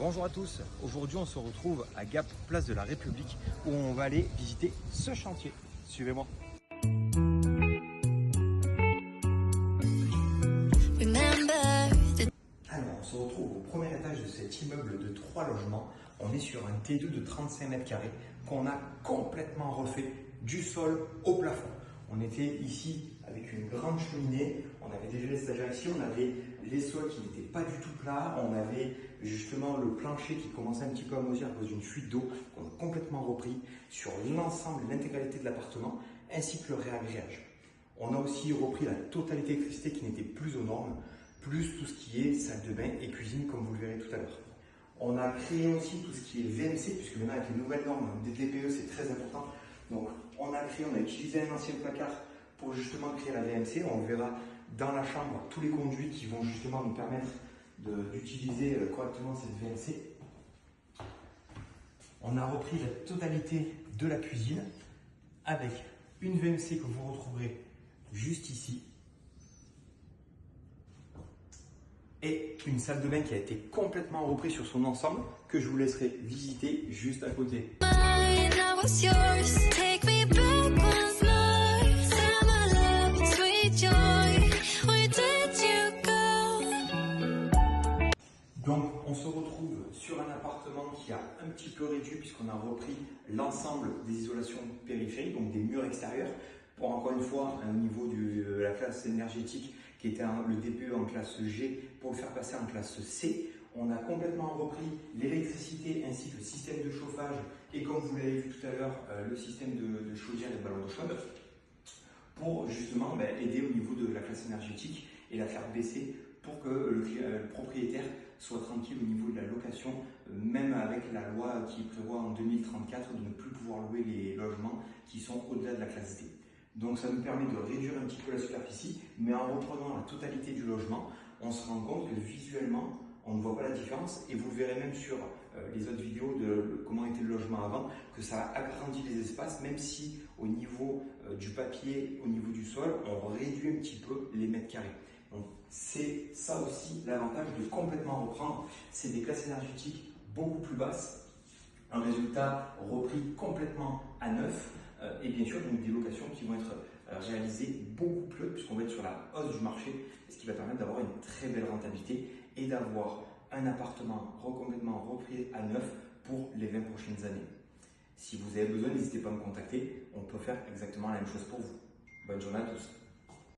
Bonjour à tous, aujourd'hui on se retrouve à Gap, place de la République, où on va aller visiter ce chantier. Suivez-moi. Alors on se retrouve au premier étage de cet immeuble de 3 logements. On est sur un T2 de 35 mètres carrés qu'on a complètement refait du sol au plafond. On était ici avec une grande cheminée, on avait déjà les stagiaires ici, on avait les sols qui n'étaient pas du tout plats, on avait justement le plancher qui commençait un petit peu à moisir à cause d'une fuite d'eau qu'on a complètement repris sur l'ensemble, l'intégralité de l'appartement, ainsi que le réagréage. On a aussi repris la totalité d'électricité qui n'était plus aux normes, plus tout ce qui est salle de bain et cuisine comme vous le verrez tout à l'heure. On a créé aussi tout ce qui est VMC, puisque maintenant avec les nouvelles normes des DPE c'est très important. Donc on a utilisé un ancien placard pour justement créer la VMC. On verra dans la chambre tous les conduits qui vont justement nous permettre d'utiliser correctement cette VMC. On a repris la totalité de la cuisine avec une VMC que vous retrouverez juste ici. Et une salle de bain qui a été complètement reprise sur son ensemble, que je vous laisserai visiter juste à côté. Donc on se retrouve sur un appartement qui a un petit peu réduit puisqu'on a repris l'ensemble des isolations périphériques, donc des murs extérieurs, pour encore une fois au niveau de la classe énergétique qui était le DPE en classe G, pour le faire passer en classe C. On a complètement repris l'électricité ainsi que le système de chauffage et comme vous l'avez vu tout à l'heure, le système de chaudière et de ballon d'eau chaude pour justement aider au niveau de la classe énergétique et la faire baisser pour que le propriétaire soit tranquille au niveau de la location, même avec la loi qui prévoit en 2034 de ne plus pouvoir louer les logements qui sont au-delà de la classe D. Donc ça nous permet de réduire un petit peu la superficie, mais en reprenant la totalité du logement, on se rend compte que visuellement, on ne voit pas la différence et vous le verrez même sur les autres vidéos de comment était le logement avant, que ça a agrandi les espaces, même si au niveau du papier, au niveau du sol, on réduit un petit peu les mètres carrés. Donc c'est ça aussi l'avantage de complètement reprendre, c'est des classes énergétiques beaucoup plus basses, un résultat repris complètement à neuf et bien sûr donc des locations qui vont être réalisées beaucoup plus puisqu'on va être sur la hausse du marché, ce qui va permettre d'avoir une très belle rentabilité et d'avoir un appartement complètement repris à neuf pour les 20 prochaines années. Si vous avez besoin, n'hésitez pas à me contacter, on peut faire exactement la même chose pour vous. Bonne journée à tous.